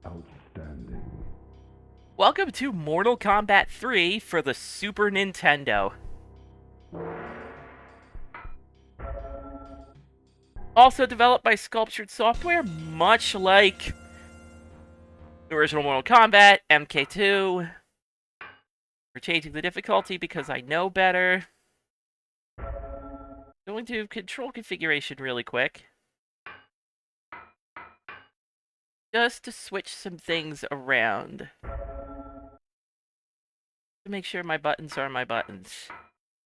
Outstanding. Welcome to Mortal Kombat 3 for the Super Nintendo. Also developed by Sculptured Software, much like the original Mortal Kombat, MK2. We're changing the difficulty because I know better. Going to control configuration really quick. Just to switch some things around. To make sure my buttons are my buttons.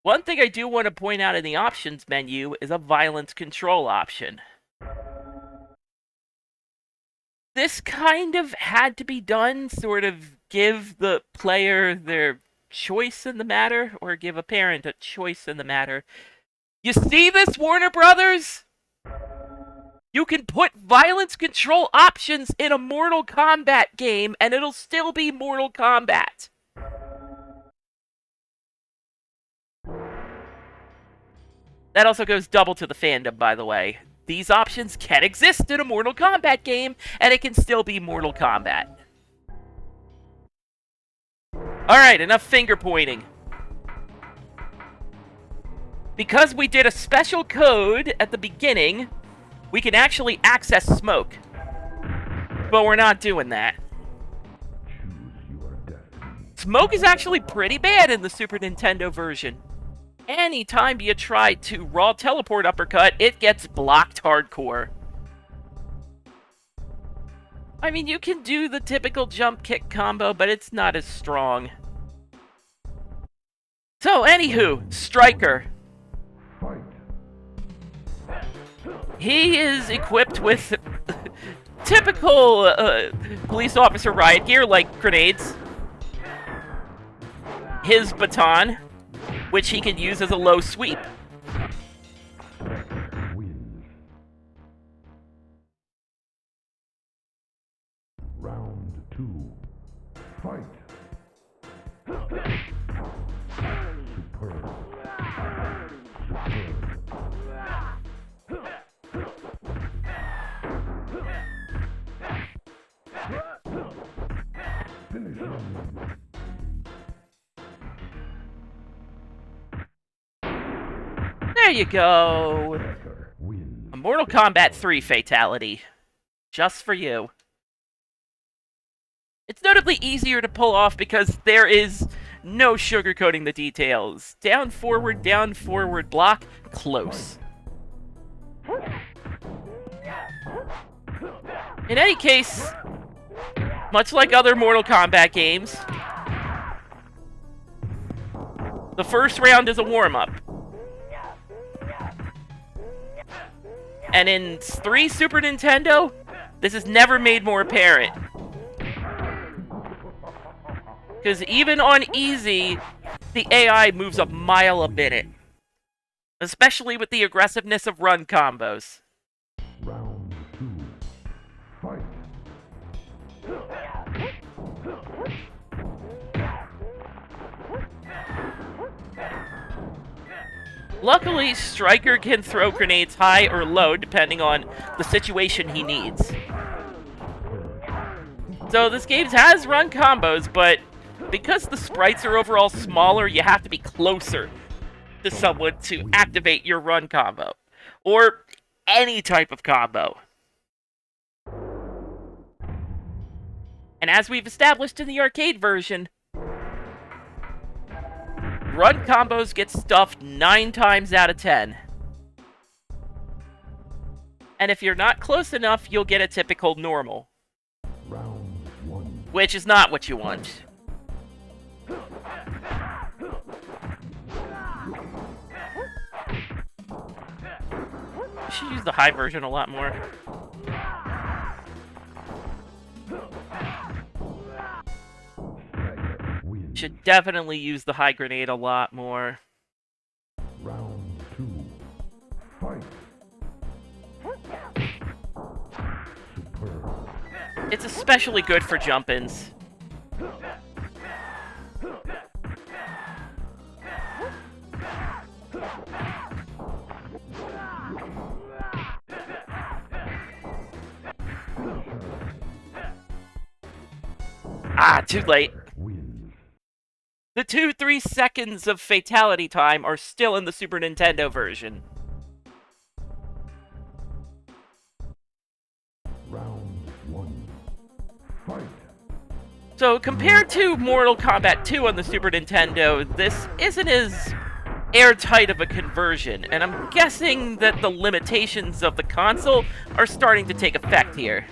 One thing I do want to point out in the options menu is a violence control option. This kind of had to be done, sort of give the player their choice in the matter, or give a parent a choice in the matter. You see this, Warner Brothers? You can put violence control options in a Mortal Kombat game, and it'll still be Mortal Kombat. That also goes double to the fandom, by the way. These options can exist in a Mortal Kombat game, and it can still be Mortal Kombat. Alright, enough finger pointing. Because we did a special code at the beginning, we can actually access smoke. But we're not doing that. Smoke is actually pretty bad in the Super Nintendo version. Anytime you try to raw teleport uppercut, it gets blocked hardcore. I mean, you can do the typical jump kick combo, but it's not as strong. So, anywho, Striker. He is equipped with typical police officer riot gear, like grenades. His baton, which he can use as a low sweep. Round 2. Fight. Superb. Finish him. There you go. A Mortal Kombat 3 fatality. Just for you. It's notably easier to pull off because there is no sugarcoating the details. Down, forward, block, close. In any case, much like other Mortal Kombat games, the first round is a warm-up. And in 3 Super Nintendo, this is never made more apparent. Because even on easy, the AI moves a mile a minute. Especially with the aggressiveness of run combos. Round 2. Fight. Luckily, Striker can throw grenades high or low depending on the situation he needs. So this game has run combos, but because the sprites are overall smaller, you have to be closer to someone to activate your run combo. Or any type of combo. And as we've established in the arcade version, run combos get stuffed 9 times out of 10. And if you're not close enough, you'll get a typical normal. Round 1. Which is not what you want. You should use the high version a lot more. Should definitely use the high grenade a lot more. Round 2. Fight. Superb. It's especially good for jump-ins. Too late. Wins. The 2-3 seconds of fatality time are still in the Super Nintendo version. Round 1. Fight. So compared to Mortal Kombat 2 on the Super Nintendo, this isn't as airtight of a conversion, and I'm guessing that the limitations of the console are starting to take effect here.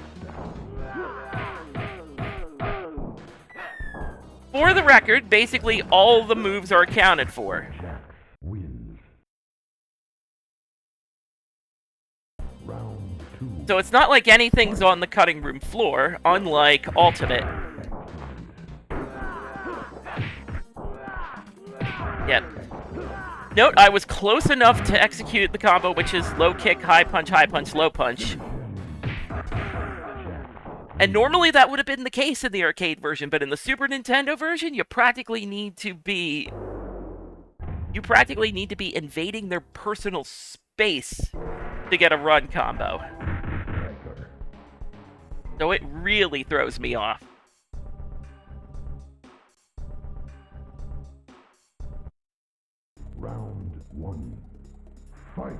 For the record, basically all the moves are accounted for. Jack wins. Round 2. So it's not like anything's on the cutting room floor, unlike Ultimate. Yep. Note, I was close enough to execute the combo, which is low kick, high punch, low punch. And normally that would have been the case in the arcade version, but in the Super Nintendo version, you practically need to be invading their personal space to get a run combo. So it really throws me off. Round 1. Fight.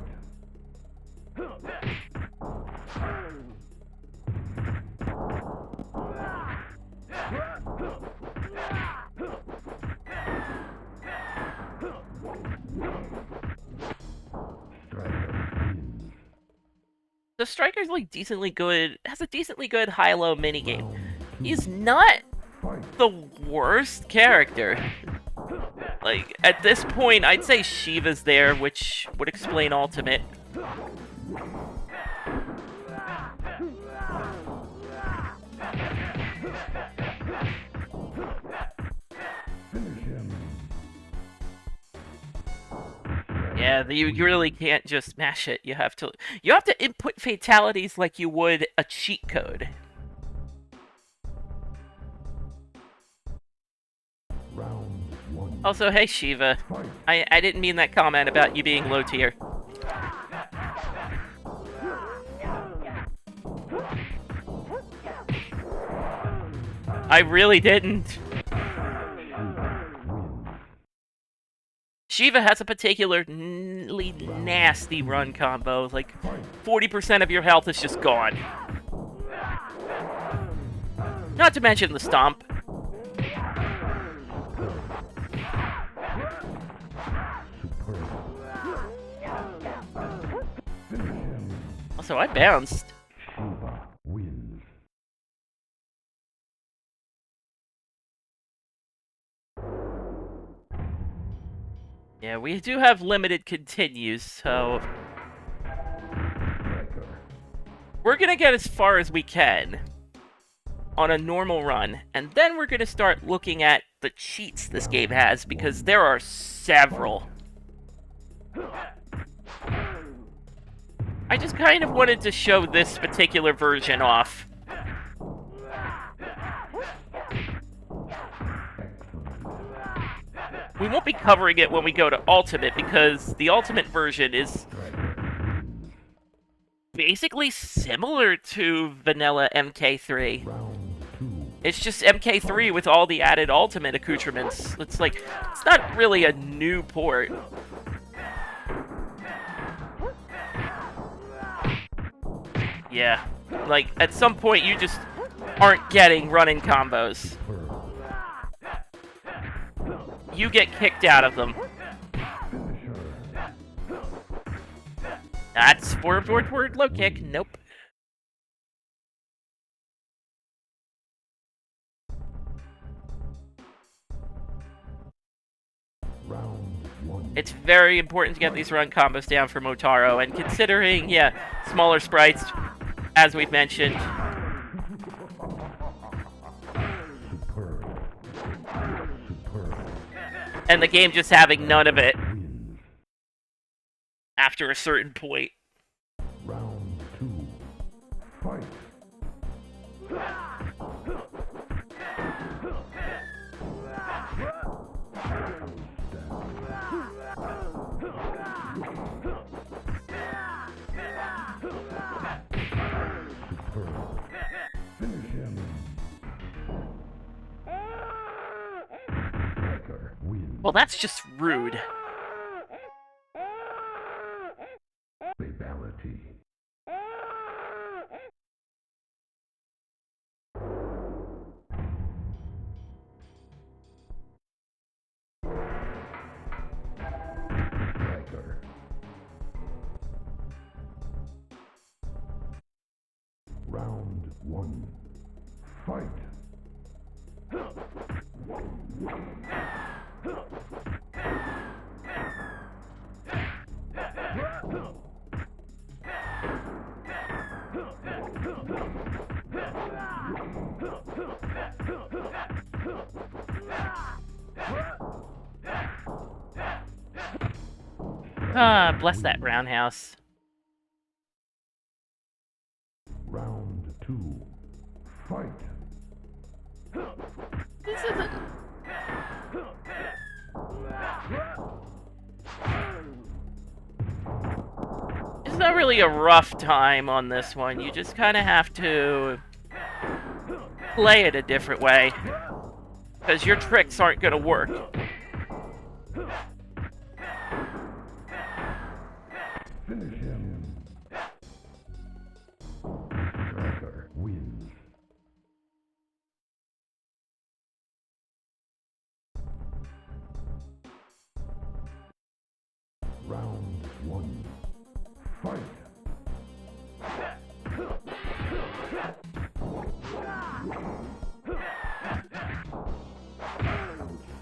The Striker's like decently good, has a decently good high-low minigame. He's not the worst character. Like, at this point, I'd say Shiva's there, which would explain Ultimate. Yeah, you really can't just mash it. You have to input fatalities like you would a cheat code. Round 1. Also, hey Shiva, I didn't mean that comment about you being low tier. I really didn't. Shiva has a particularly nasty run combo. Like, 40% of your health is just gone. Not to mention the stomp. Also, I bounced. Wins. Yeah, we do have limited continues, so we're gonna get as far as we can on a normal run, and then we're gonna start looking at the cheats this game has, because there are several. I just kind of wanted to show this particular version off. We won't be covering it when we go to Ultimate, because the Ultimate version is basically similar to vanilla MK3. It's just MK3 with all the added Ultimate accoutrements. It's like, it's not really a new port. Yeah, like, at some point you just aren't getting run-in combos. You get kicked out of them. That's forward low kick. Nope. Round 1. It's very important to get these run combos down for Motaro, and considering, yeah, smaller sprites, as we've mentioned. And the game just having none of it after a certain point. Round 2. Fight. Finish him. that's just rude. Fatality. Striker. Round 1. Fight. Ah, bless that roundhouse. Round 2. Fight. This isn't... It's not really a rough time on this one. You just kind of have to play it a different way. Because your tricks aren't going to work. Finish him. Striker wins. Round 1. Fight.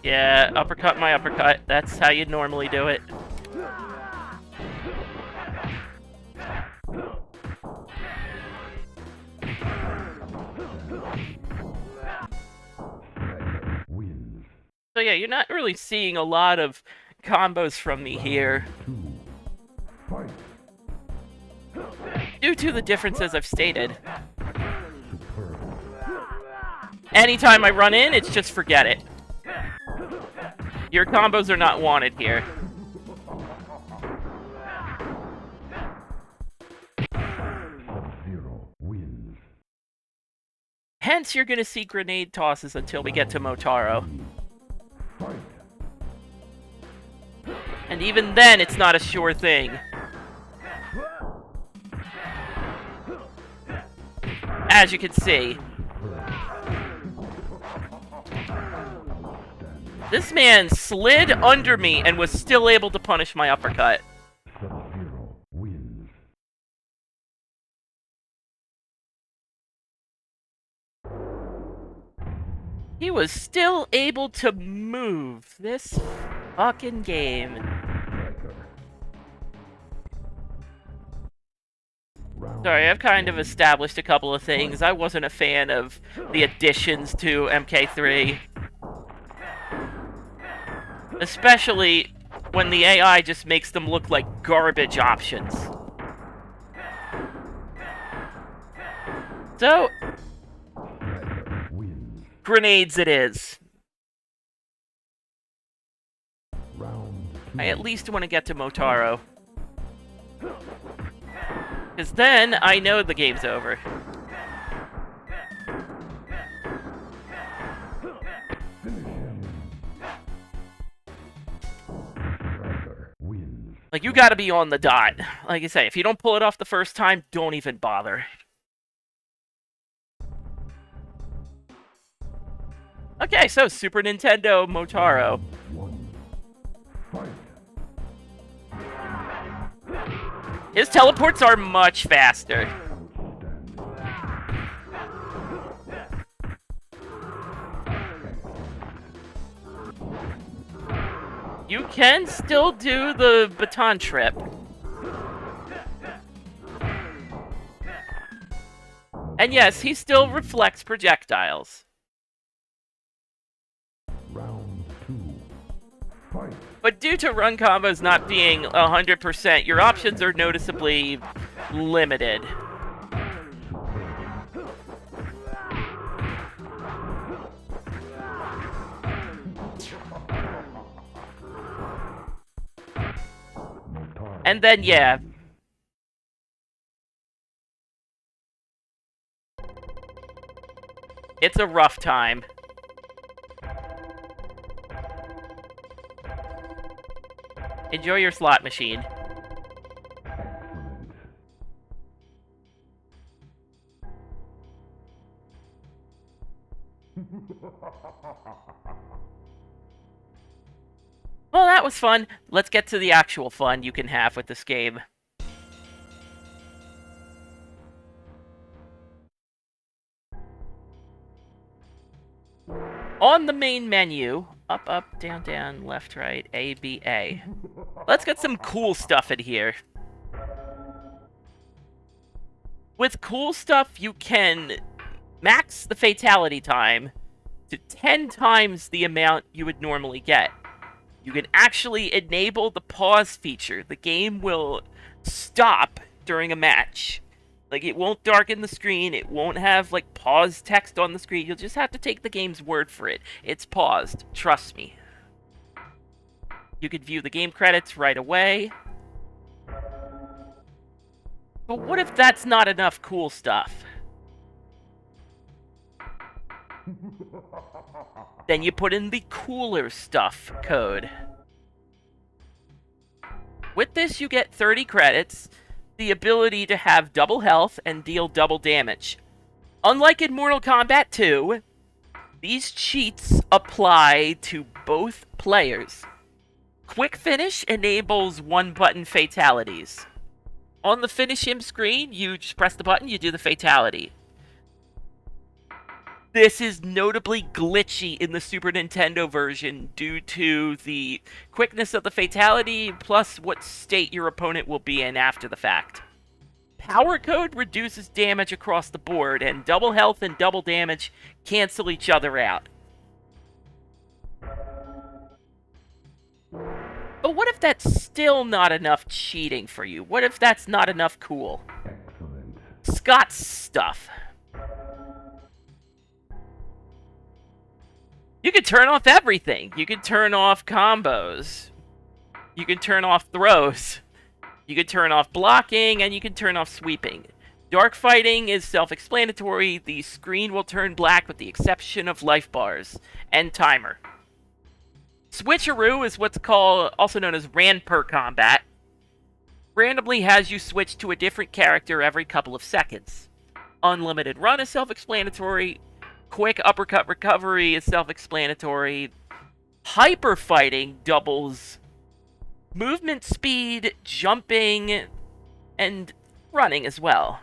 Yeah, uppercut my uppercut. That's how you'd normally do it. Striker wins. So yeah, you're not really seeing a lot of combos from me here. 2. Fight. Due to the differences I've stated. Superb. Anytime I run in, it's just forget it. Your combos are not wanted here. Sub-Zero wins. Hence, you're gonna see grenade tosses until we get to Motaro. Fight. And even then, it's not a sure thing. As you can see. This man slid under me and was still able to punish my uppercut. Sub-Zero wins. He was still able to move this fucking game. Striker. Round Sorry, I've kind of established a couple of things. I wasn't a fan of the additions to MK3. Especially when the AI just makes them look like garbage options. So, Striker wins. grenades it is. Round 2. I at least want to get to Motaro. Because then I know the game's over. Finish him. Striker wins. Like, you gotta be on the dot. Like I say, if you don't pull it off the first time, don't even bother. Okay, so Super Nintendo Motaro. 1. Fight. His teleports are much faster. You can still do the baton trip. And yes, he still reflects projectiles. Round 2. Fight. But due to run combos not being 100%, your options are noticeably limited. And then, yeah. It's a rough time. Enjoy your slot machine. Excellent. Well, that was fun. Let's get to the actual fun you can have with this game. On the main menu, up, up, down, down, left, right, A, B, A. Let's get some cool stuff in here. With cool stuff, you can max the fatality time to 10 times the amount you would normally get. You can actually enable the pause feature. The game will stop during a match. Like, it won't darken the screen, it won't have, like, pause text on the screen. You'll just have to take the game's word for it. It's paused. Trust me. You can view the game credits right away. But what if that's not enough cool stuff? Then you put in the cooler stuff code. With this, you get 30 credits, the ability to have double health and deal double damage. Unlike in Mortal Kombat 2, these cheats apply to both players. Quick Finish enables one-button fatalities. On the Finish Him screen, you just press the button, you do the fatality. This is notably glitchy in the Super Nintendo version due to the quickness of the fatality, plus what state your opponent will be in after the fact. Power Code reduces damage across the board, and double health and double damage cancel each other out. But what if that's still not enough cheating for you? What if that's not enough cool? Excellent. Scott's stuff. You can turn off everything. You can turn off combos. You can turn off throws. You can turn off blocking, and you can turn off sweeping. Dark fighting is self-explanatory. The screen will turn black with the exception of life bars and timer. Switcheroo is what's called, also known as Ranper combat. Randomly has you switch to a different character every couple of seconds. Unlimited run is self-explanatory. Quick uppercut recovery is self-explanatory. Hyper fighting doubles movement speed, jumping, and running as well.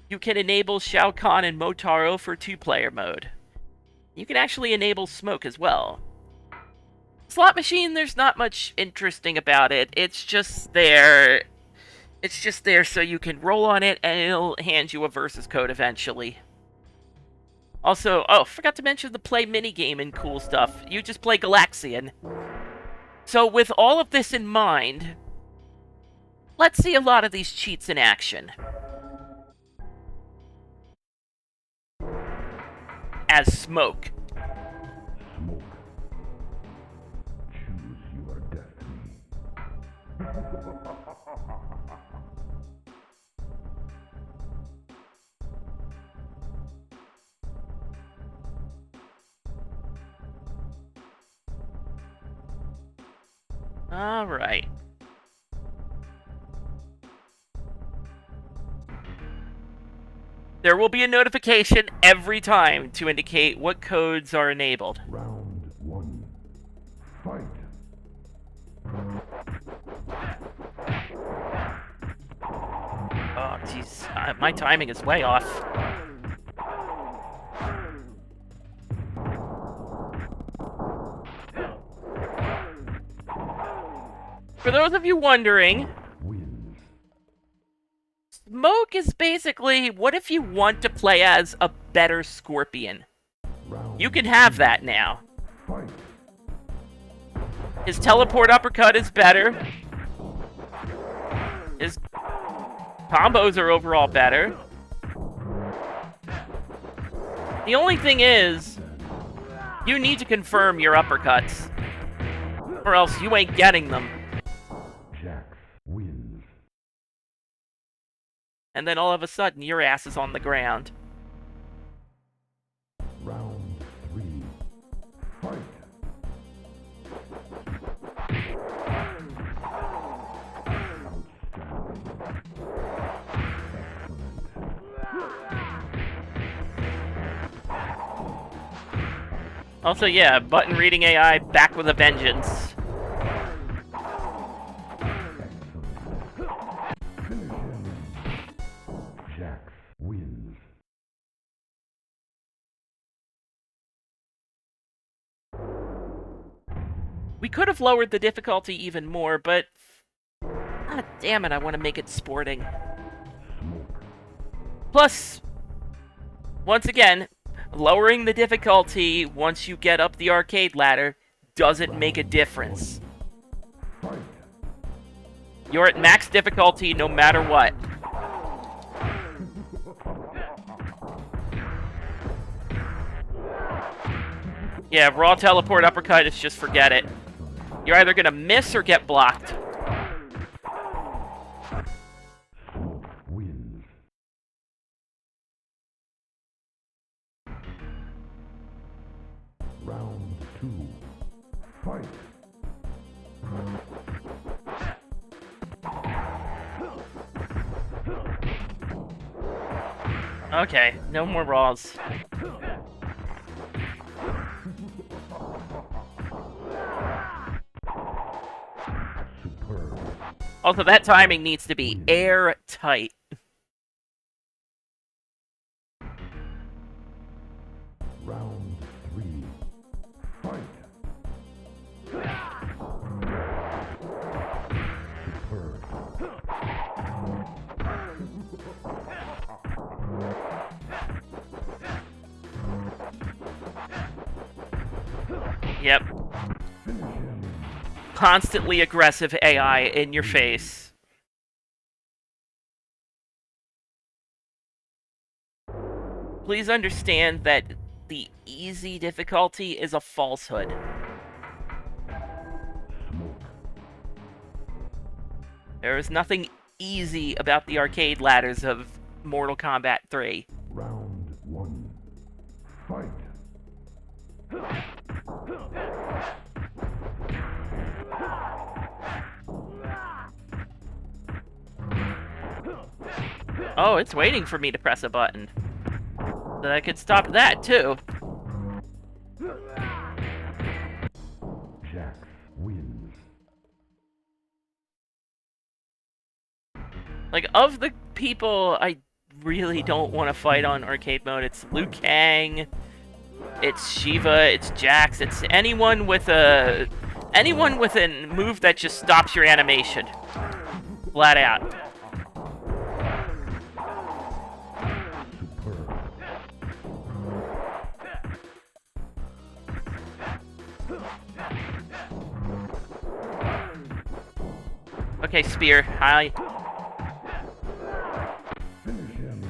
You can enable Shao Kahn and Motaro for 2-player mode. You can actually enable smoke as well. Slot machine, there's not much interesting about it. It's just there. It's just there so you can roll on it, and it'll hand you a versus code eventually. Also, oh, forgot to mention the play minigame and cool stuff. You just play Galaxian. So with all of this in mind, let's see a lot of these cheats in action. As Smoke. Smoke. Choose your destiny. Alright. There will be a notification every time to indicate what codes are enabled. Round 1. Fight. Oh, jeez. My timing is way off. For those of you wondering, Wins. Smoke is basically, what if you want to play as a better Scorpion? Round You can have that now. Fight. His teleport uppercut is better. His combos are overall better. The only thing is, you need to confirm your uppercuts, or else you ain't getting them. Jax wins. And then all of a sudden, your ass is on the ground. Round 3. Fight. Also, yeah, button reading AI back with a vengeance. Finish him. Jax wins. We could have lowered the difficulty even more, but... God damn it, I want to make it sporting. Smoke. Plus, once again, lowering the difficulty once you get up the arcade ladder doesn't make a difference. Fight. You're at max difficulty no matter what. Yeah, raw teleport uppercut is just forget it. You're either gonna miss or get blocked. Smoke wins. Round 2. Fight. Okay, no more raws. Superb. Also, that timing needs to be airtight. Round 3. Fight. Superb. Yep. Finish him. Constantly aggressive AI in your face. Please understand that the easy difficulty is a falsehood. Smoke. There is nothing easy about the arcade ladders of Mortal Kombat 3. Round 1. Fight. Oh, it's waiting for me to press a button. So I could stop that, too. Jax wins. Like, of the people I really don't want to fight on arcade mode, it's Liu Kang, it's Shiva, it's Jax, it's anyone with a move that just stops your animation. Flat out. Superb. Okay, Spear, hi. Finish him.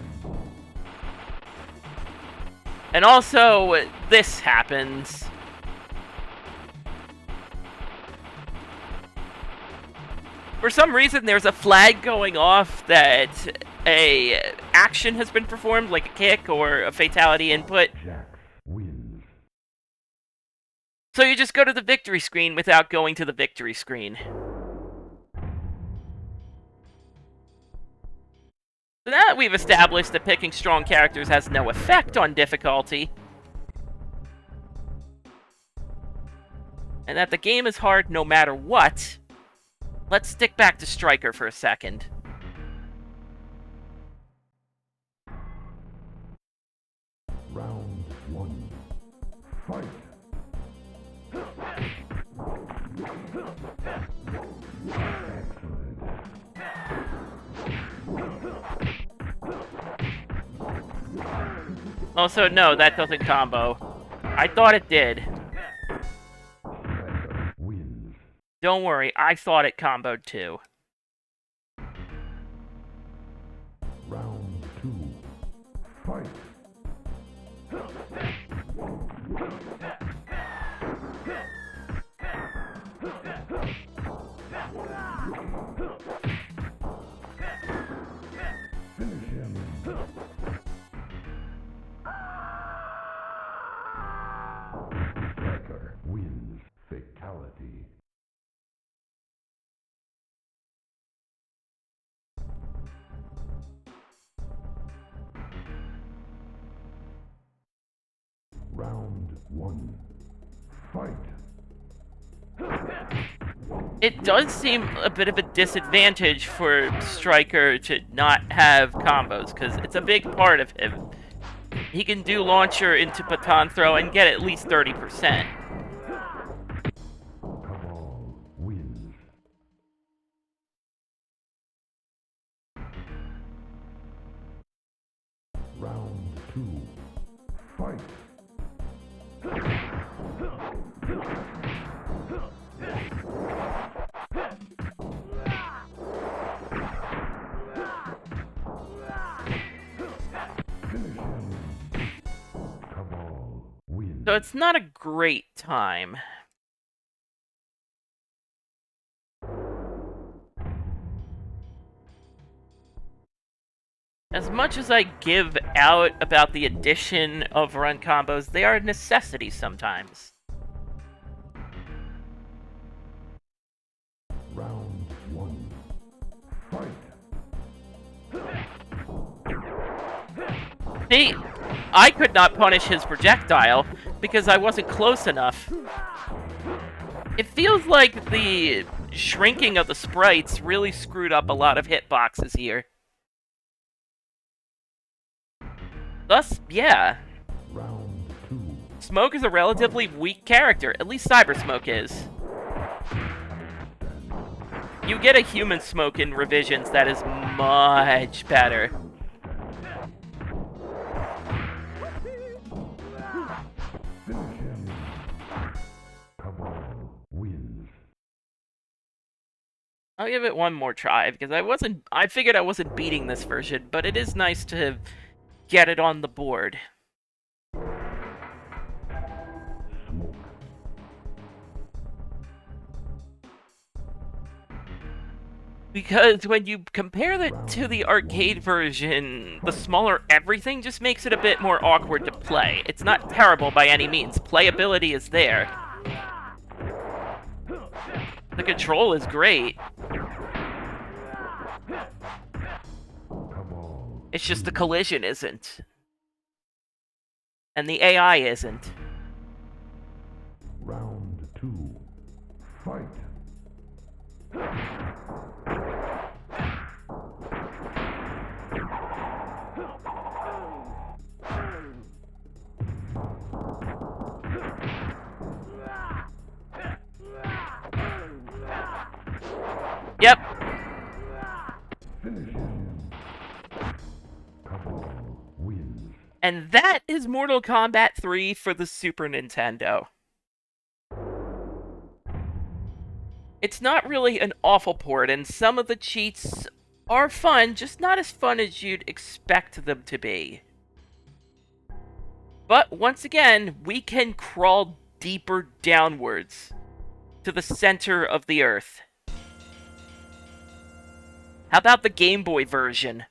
And also, this happens. For some reason, there's a flag going off that a action has been performed, like a kick or a fatality input. Jax wins. So you just go to the victory screen without going to the victory screen. So now that we've established that picking strong characters has no effect on difficulty, and that the game is hard no matter what, let's stick back to Striker for a second. Round 1. Fight. Excellent. Also, no, that doesn't combo. I thought it did. Striker wins. Don't worry, I thought it comboed too. Round 2. Fight. Finish him. Striker wins. Fatality. Round 1. Fight. It does seem a bit of a disadvantage for Stryker to not have combos, because it's a big part of him. He can do launcher into baton throw and get at least 30%. Cabal wins. Round 2. Fight. Finish him. Cabal wins. So it's not a great time. As much as I give out about the addition of run combos, they are a necessity sometimes. Round 1. Fight. See, I could not punish his projectile because I wasn't close enough. It feels like the shrinking of the sprites really screwed up a lot of hitboxes here. Thus, yeah. Round 2. Smoke is a relatively weak character, at least Cyber Smoke is. You get a human Smoke in revisions that is much better. Finish him. Cabal wins. I'll give it one more try because I figured I wasn't beating this version, but it is nice to get it on the board. Smoke. Because when you compare it to the arcade version, the smaller everything just makes it a bit more awkward to play. It's not terrible by any means. Playability is there. The control is great. Cabal. It's just the collision isn't. And the AI isn't. Round 2. Fight. Yep. Finish him. Cabal wins. And that is Mortal Kombat 3 for the Super Nintendo. It's not really an awful port, and some of the cheats are fun, just not as fun as you'd expect them to be. But once again, we can crawl deeper downwards to the center of the Earth. How about the Game Boy version?